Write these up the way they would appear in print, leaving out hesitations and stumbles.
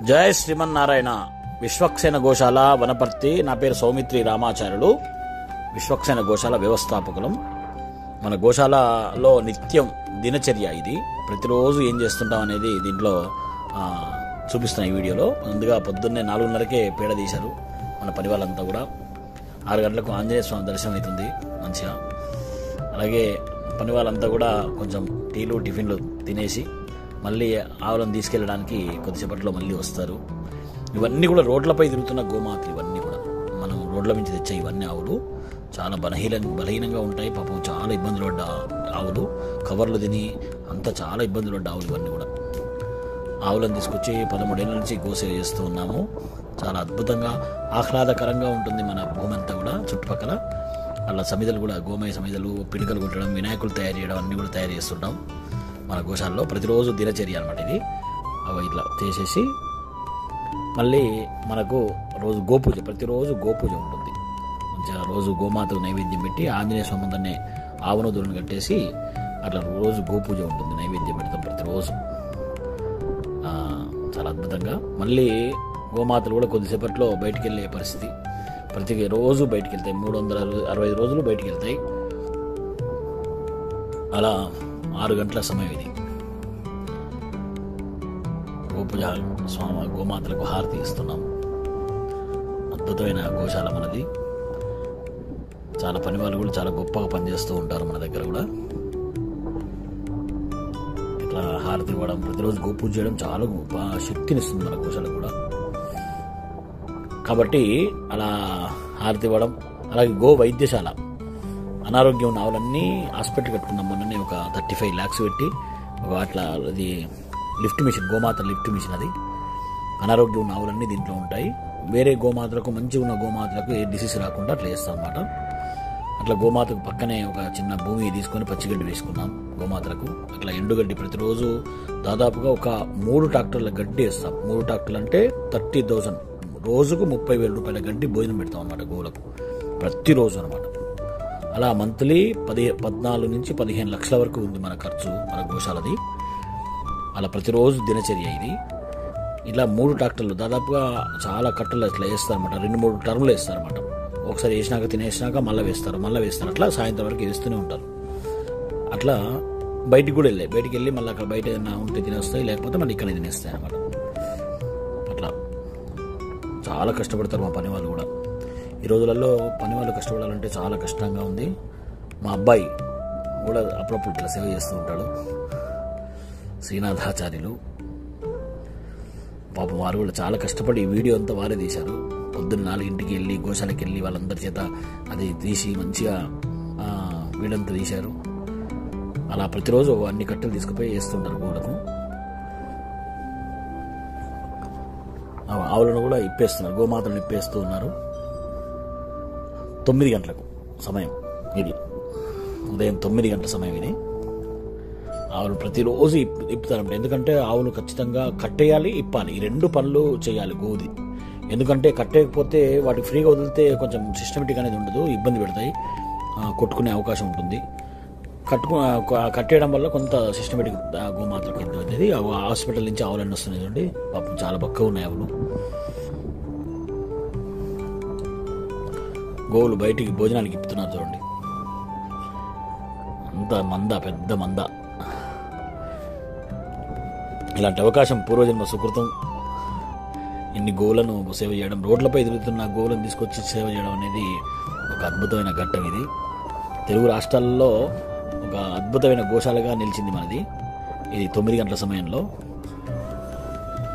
జయ శ్రీమన్నారాయణ. విశ్వక్సేన గోశాల వనపర్తి. నా పేరు సౌమిత్రి రామాచార్యులు. విశ్వక్సేన గోశాల వ్యవస్థాపకులం. మన గోశాలలో నిత్యం దినచర్య ఇది. ప్రతిరోజు ఏం చేస్తుంటాం అనేది దీంట్లో చూపిస్తున్న ఈ వీడియోలో. ముందుగా పొద్దున్నే 4:30కే పేడ తీశారు మన పని వాళ్ళంతా కూడా. 6 గంటలకు ఆంజనేయ స్వామి దర్శనం అవుతుంది మంచిగా. అలాగే పని వాళ్ళంతా కూడా కొంచెం టీలు టిఫిన్లు తినేసి మళ్ళీ ఆవులను తీసుకెళ్ళడానికి కొద్దిసేపట్లో మళ్ళీ వస్తారు. ఇవన్నీ కూడా రోడ్లపై తిరుగుతున్న గోమాతలు. ఇవన్నీ కూడా మనం రోడ్ల నుంచి తెచ్చే ఇవన్నీ ఆవులు చాలా బలహీనంగా ఉంటాయి. పాపం చాలా ఇబ్బందులు పడ్డ ఆవులు, కవర్లు తిని అంతా చాలా ఇబ్బందులు పడ్డ ఆవులు. ఇవన్నీ కూడా ఆవులను తీసుకొచ్చి 13 ఏళ్ళ నుంచి గోసేవ చేస్తూ ఉన్నాము. చాలా అద్భుతంగా ఆహ్లాదకరంగా ఉంటుంది మన భూమి అంతా కూడా. చుట్టుపక్కల అలా సమిధలు కూడా, గోమయ సమిధలు, పిడికలు కొట్టడం, వినాయకులు తయారు చేయడం అన్నీ కూడా తయారు చేస్తుంటాం మన గోశాలలో. ప్రతిరోజు దినచర్య అనమాట ఇది. అవి ఇట్లా చేసేసి మళ్ళీ మనకు రోజు గోపూజ, ప్రతిరోజు గోపూజ ఉంటుంది మంచిగా. రోజు గోమాతకు నైవేద్యం పెట్టి ఆంజనేయ స్వామి ముందరనే ఆవును దూడను కట్టేసి అట్లా రోజు గోపూజ ఉంటుంది. నైవేద్యం పెడతాం ప్రతిరోజు చాలా అద్భుతంగా. మళ్ళీ గోమాతలు కూడా కొద్దిసేపట్లో బయటికి వెళ్ళే పరిస్థితి. ప్రతి రోజు బయటికి వెళ్తాయి. 365 రోజులు బయటికి వెళ్తాయి. అలా 6 గంటల సమయం ఇది. గోపూజ స్వామి గోమాతలకు హారతి ఇస్తున్నాం. అద్భుతమైన గోశాల మనది. చాలా పని వాళ్ళు కూడా చాలా గొప్పగా పనిచేస్తూ ఉంటారు మన దగ్గర కూడా. ఇట్లా హారతి ఇవ్వడం, ప్రతిరోజు గోపూజ చేయడం చాలా గొప్ప శక్తినిస్తుంది మన గోశాల కూడా. కాబట్టి అలా హారతి ఇవ్వడం. అలాగే గో వైద్యశాల, అనారోగ్యం ఉన్న ఆవులన్నీ హాస్పిటల్ కట్టుకున్నాం మొన్ననే. ఒక 35 lakhs పెట్టి అట్లా అది లిఫ్ట్ మిషన్, గోమాత లిఫ్ట్ మిషన్. అది అనారోగ్యం ఉన్న ఆవులన్నీ దీంట్లో ఉంటాయి. వేరే గోమాతలకు, మంచిగా ఉన్న గోమాతలకు ఏ డిసీజ్ రాకుండా అట్లా చేస్తాం అన్నమాట. అట్లా గోమాతకు పక్కనే ఒక చిన్న భూమి తీసుకొని పచ్చిగడ్డి వేసుకున్నాం గోమాతలకు. అట్లా ఎండుగడ్డి ప్రతిరోజు దాదాపుగా ఒక 3 ట్రాక్టర్ల గడ్డి వేస్తాం. 3 ట్రాక్టర్లు అంటే 30,000. రోజుకు 30,000 రూపాయల గడ్డి భోజనం పెడతాం అన్నమాట గోవులకు ప్రతిరోజు అనమాట. అలా మంత్లీ 14 నుంచి 15 లక్షల వరకు ఉంది మన ఖర్చు మన గోశాలది. అలా ప్రతిరోజు దినచర్య ఇది. ఇలా 3 ట్రాక్టర్లు దాదాపుగా చాలా కట్టలు ఇట్లా వేస్తారనమాట. 2-3 టర్ములు వేస్తారనమాట. ఒకసారి వేసినాక తినేసినాక మళ్ళీ వేస్తారు. అట్లా సాయంత్రం వరకు వేస్తూనే ఉంటారు. అట్లా బయటికి కూడా బయటికి వెళ్ళి మళ్ళీ అక్కడ బయట ఏదైనా ఉంటే తినేస్తాయి, లేకపోతే మళ్ళీ ఇక్కడే తినేస్తాయి అనమాట. అట్లా చాలా కష్టపడతారు మా పని వాళ్ళు కూడా. ఈ రోజులలో పని వాళ్ళు కష్టపడాలంటే చాలా కష్టంగా ఉంది. మా అబ్బాయి కూడా అప్పుడప్పుడు ఇట్లా సేవ చేస్తూ ఉంటాడు, శ్రీనాథాచార్యులు. పాపం వారు కూడా చాలా కష్టపడి ఈ వీడియో అంతా వారే తీశారు. పొద్దున్న 4ంటికి వెళ్ళి గోశాలకి వెళ్ళి వాళ్ళందరి చేత అది తీసి మంచిగా వీడంతా తీశారు. అలా ప్రతిరోజు అన్ని కట్టెలు తీసుకుపోయి వేస్తుంటారు గోవులకు. ఆవులను కూడా ఇప్పేస్తున్నారు, గోమాతలను ఇప్పేస్తూ ఉన్నారు. 9 గంటలకు సమయం ఇది. ఉదయం 9 గంటల సమయం ఇది. ఆవులు ప్రతిరోజు ఇప్పుతారంట. ఎందుకంటే ఆవులు ఖచ్చితంగా కట్టేయాలి, ఇప్పాలి. ఈ 2 పనులు చేయాలి గోది. ఎందుకంటే కట్టేయకపోతే వాటికి ఫ్రీగా వదిలితే కొంచెం సిస్టమేటిక్ అనేది ఉండదు, ఇబ్బంది పెడతాయి, కొట్టుకునే అవకాశం ఉంటుంది. కట్టేయడం వల్ల కొంత సిస్టమేటిక్ గోమాతలకు అవుతుంది. హాస్పిటల్ నుంచి ఆవులన్నీ వస్తున్నాయి చూడండి. పాపం చాలా బక్కగా ఉన్నాయి ఆవులు. గోవులు బయటికి భోజనానికి ఇప్పుతున్నారు చూడండి. అంత మంద, పెద్ద మంద. ఇలాంటి అవకాశం పూర్వజన్మ సుకృతం. ఇన్ని గోవులను సేవ చేయడం, రోడ్లపై తిరుగుతున్న గోవులను తీసుకొచ్చి సేవ చేయడం అనేది ఒక అద్భుతమైన ఘట్టం ఇది. తెలుగు రాష్ట్రాల్లో ఒక అద్భుతమైన గోశాలగా నిలిచింది మనది. ఇది 9 గంటల సమయంలో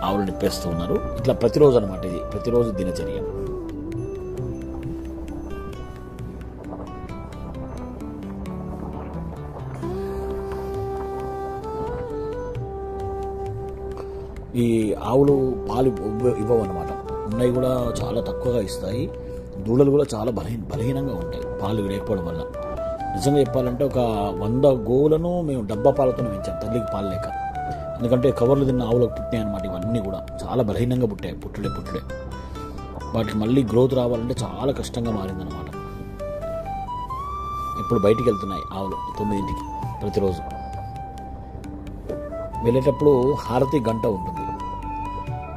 ఆవులు నిప్పేస్తూ ఉన్నారు. ఇట్లా ప్రతిరోజు అనమాట. ఇది ప్రతిరోజు దినచర్య. ఈ ఆవులు పాలు ఇవ్వవు అనమాట. ఉన్నాయి కూడా చాలా తక్కువగా ఇస్తాయి. దూడలు కూడా చాలా బలహీనంగా ఉంటాయి పాలు లేకపోవడం వల్ల. నిజంగా చెప్పాలంటే ఒక 100 గోవులను మేము డబ్బా పాలతోనే పెంచాం, తల్లికి పాలు లేక. ఎందుకంటే కవర్లు తిన్న ఆవులకు పుట్టినాయి అనమాట. ఇవన్నీ కూడా చాలా బలహీనంగా పుట్టాయి, పుట్టుడే. వాటికి మళ్ళీ గ్రోత్ రావాలంటే చాలా కష్టంగా మారిందనమాట. ఇప్పుడు బయటికి వెళ్తున్నాయి ఆవులు 9ంటికి ప్రతిరోజు. వెళ్ళేటప్పుడు హారతి గంట ఉంటుంది.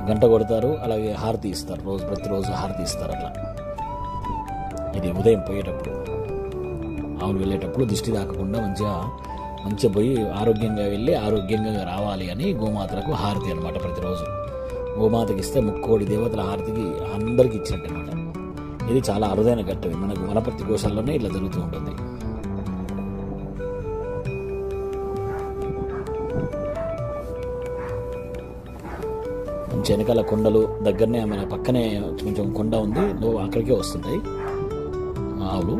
గంట కొడతారు, అలాగే హారతి ఇస్తారు, ప్రతిరోజు హారతి ఇస్తారు. అట్లా ఇది ఉదయం పోయేటప్పుడు, ఆవులు వెళ్ళేటప్పుడు దిష్టి తాకకుండా మంచిగా పోయి ఆరోగ్యంగా వెళ్ళి ఆరోగ్యంగా రావాలి అని గోమాతలకు హారతి అనమాట. ప్రతిరోజు గోమాతకి ఇస్తే ముక్కోడి దేవతల హారతికి అందరికీ ఇచ్చినట్టు అనమాట. ఇది చాలా అరుదైన ఘట్టం. మనకు వనపర్తి గోశాలలోనే ఇలా జరుగుతూ ఉంటుంది. మంచి వెనకాల కొండలు దగ్గరనే, మన పక్కనే కొంచెం కొండ ఉంది, అక్కడికే వస్తుంటాయి ఆవులు,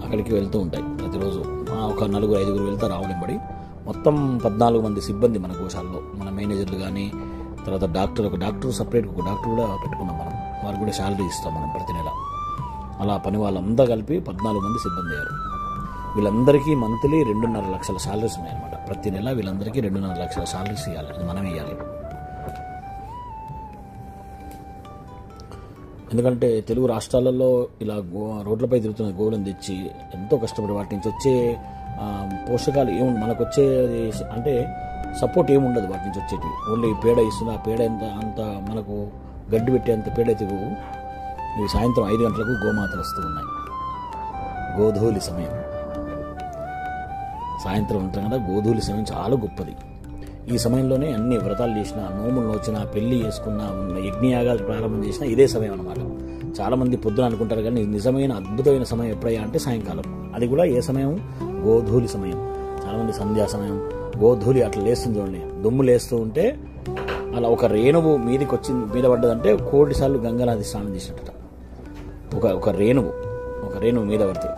అక్కడికి వెళ్తూ ఉంటాయి ప్రతిరోజు. ఒక 4-5 వెళ్తారు ఆవులు వెంబడి. మొత్తం 14 మంది సిబ్బంది మన గోశాలలో, మన మేనేజర్లు కానీ, తర్వాత డాక్టర్ సపరేట్ ఒక డాక్టర్ కూడా పెట్టుకున్నాం మనం. వారికి కూడా శాలరీ ఇస్తాం మనం ప్రతి నెల. అలా పని వాళ్ళంతా కలిపి 14 మంది సిబ్బంది అయ్యారు. వీళ్ళందరికీ మంత్లీ 2.5 లక్షల శాలరీస్ ఉన్నాయన్నమాట. ప్రతి నెల వీళ్ళందరికీ 2.5 లక్షల శాలరీస్ ఇవ్వాలి, అది మనం ఇవ్వాలి. ఎందుకంటే తెలుగు రాష్ట్రాలలో ఇలా రోడ్లపై తిరుగుతున్న గోవులను తెచ్చి ఎంతో కష్టపడి వాటి నుంచి వచ్చే పోషకాలు మనకు వచ్చేది అంటే సపోర్ట్ ఏముండదు వాటి నుంచి వచ్చేటివి. ఓన్లీ పేడ ఇస్తుంది, ఆ పేడ అంత మనకు గడ్డి పెట్టేంత పేడ తిరుగు. ఇవి సాయంత్రం 5 గంటలకు గోమాతలు వస్తూ ఉన్నాయి. గోధూళి సమయం సాయంత్రం ఉంటుంది కదా, గోధూళి సమయం చాలా గొప్పది. ఈ సమయంలోనే అన్ని వ్రతాలు చేసిన, నోములు నోచిన, పెళ్లి చేసుకున్న, యజ్ఞయాగాలు ప్రారంభం చేసిన ఇదే సమయం అనమాట. చాలామంది పొద్దున అనుకుంటారు, కానీ నిజమైన అద్భుతమైన సమయం ఎప్పుడయ్యా అంటే సాయంకాలం. అది కూడా ఏ సమయం? గోధూళి సమయం. చాలామంది సంధ్యా సమయం, గోధూళి అట్లా లేస్తుంది చూడండి, దుమ్ము లేస్తూ ఉంటే అలా ఒక రేణువు మీద పడ్డదంటే 1 కోటి సార్లు గంగానది స్నానం చేసినట్ట. ఒక రేణువు మీద పడుతుంది,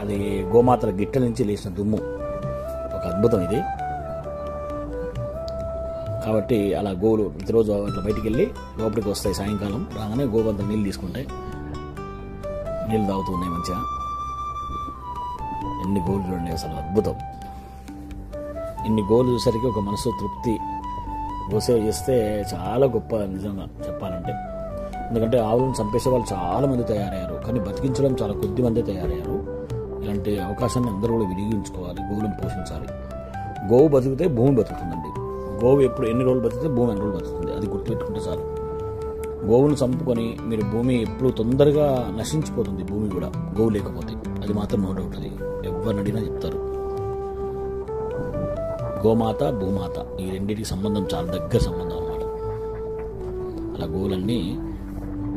అది గోమాతల గిట్ట నుంచి లేచిన దుమ్ము. ఒక అద్భుతం ఇది. కాబట్టి అలా గోవులు ప్రతిరోజు అట్లా బయటికి వెళ్ళి లోపలికి వస్తాయి. సాయంకాలం రాగానే గోవంతా నీళ్ళు తీసుకుంటాయి, నీళ్ళు తాగుతూ ఉన్నాయి మంచిగా. ఎన్ని గోవులు చూడండి, అసలు అద్భుతం. ఇన్ని గోవులు చూసరికి ఒక మనసు తృప్తి. గోసేవ చేస్తే చాలా గొప్ప, నిజంగా చెప్పాలంటే. ఎందుకంటే ఆవులను చంపేసే వాళ్ళు చాలా మంది తయారయ్యారు, కానీ బతికించడం చాలా కొద్ది మంది తయారయ్యారు. ఇలాంటి అవకాశాన్ని అందరూ కూడా వినియోగించుకోవాలి, గోవులను పోషించాలి. గోవు బతికితే భూమి బతుకుతుందండి. గోవు ఎన్ని రోజులు బతికితే భూమి ఎన్ని రోజులు బతుకుతుంది, అది గుర్తుపెట్టుకుంటే చాలు. గోవును చంపుకొని మీరు భూమి ఎప్పుడు తొందరగా నశించిపోతుంది, భూమి కూడా గోవు లేకపోతే. అది మాత్రం నో డౌట్, అది ఎవరిని అడిగినా చెప్తారు. గోమాత భూమాత ఈ రెండింటికి సంబంధం చాలా దగ్గర సంబంధం అన్నమాట. అలా గోవులన్నీ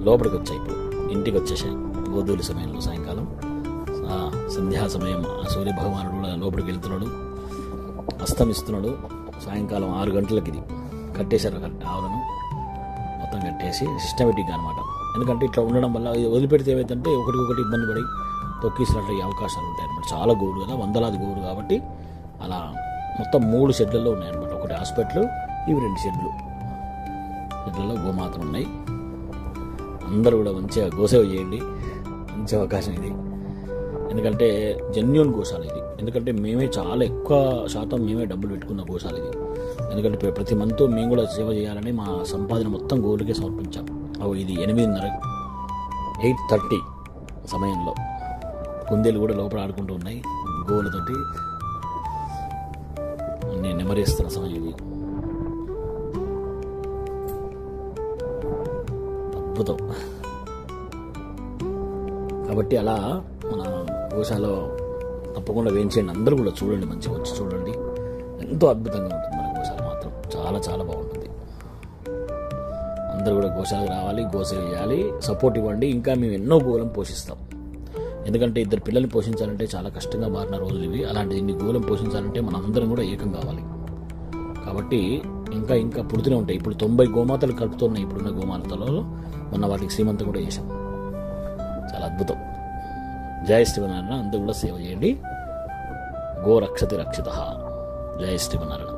లోపలికి వచ్చాయి, ఇప్పుడు ఇంటికి వచ్చేసాయి. గోధూళి సమయంలో సాయంకాలం సంధ్యా సమయం, సూర్య భగవానుడు కూడా లోపలికి వెళ్తున్నాడు, అస్తమిస్తున్నాడు. సాయంకాలం 6 గంటలకి ఇది కట్టేశారు ఆవులను, మొత్తం కట్టేసి సిస్టమేటిక్గా అనమాట. ఎందుకంటే ఇట్లా ఉండడం వల్ల వదిలిపెడితే ఏమైందంటే ఒకటికొకటి ఇబ్బంది పడి తొక్కిసినట్లు అయ్యే అవకాశాలు ఉంటాయి అనమాట. చాలా గోవులు కదా, వందలాది గోవులు కాబట్టి అలా మొత్తం 3 షెడ్లలో ఉన్నాయన్నమాట. ఒకటి హాస్పిటల్, ఇవి 2 షెడ్లలో గోమాతలు ఉన్నాయి. అందరూ కూడా మంచిగా గోసేవ చేయండి, మంచి అవకాశం ఇది. ఎందుకంటే జెన్యూన్ గోశాల ఇది. ఎందుకంటే మేమే చాలా ఎక్కువ శాతం మేమే డబ్బులు పెట్టుకున్న గోశాల ఇది. ఎందుకంటే ప్రతి మంత్ మేము కూడా సేవ చేయాలని మా సంపాదన మొత్తం గోవులకే సమర్పించాం. ఇది 8:30 సమయంలో కుందేలు కూడా లోపల ఆడుకుంటూ ఉన్నాయి గోవులతోటి. నేను నెమరేస్తున్న సమయం ఇది. అద్భుతం. కాబట్టి అలా మన గోశాల తప్పకుండా వేయించేయండి. అందరూ కూడా చూడండి, మంచిగా వచ్చి చూడండి. ఎంతో అద్భుతంగా ఉంటుంది మన గోశాల మాత్రం, చాలా చాలా బాగుంటుంది. అందరూ కూడా గోశాలకు రావాలి, గోసేవ చేయాలి, సపోర్ట్ ఇవ్వండి. ఇంకా మేము ఎన్నో గోవులను పోషిస్తాం. ఎందుకంటే 2 పిల్లల్ని పోషించాలంటే చాలా కష్టంగా మారిన రోజులు ఇవి. అలాంటి ఇన్ని గోవులను పోషించాలంటే మనం అందరం కూడా ఏకం కావాలి. కాబట్టి ఇంకా పుడుతూనే ఉంటాయి. ఇప్పుడు 90 గోమాతలు కలుపుతున్నాయి ఇప్పుడున్న గోమాతలలో. మొన్న వాటికి శ్రీమంతం కూడా చేశాం. చాలా అద్భుతం. జయ శ్రీమన్నారాయణ. అందరూ కూడా సేవ చేయండి. గో రక్షతి రక్షిత. జయ శ్రీమన్నారాయణ.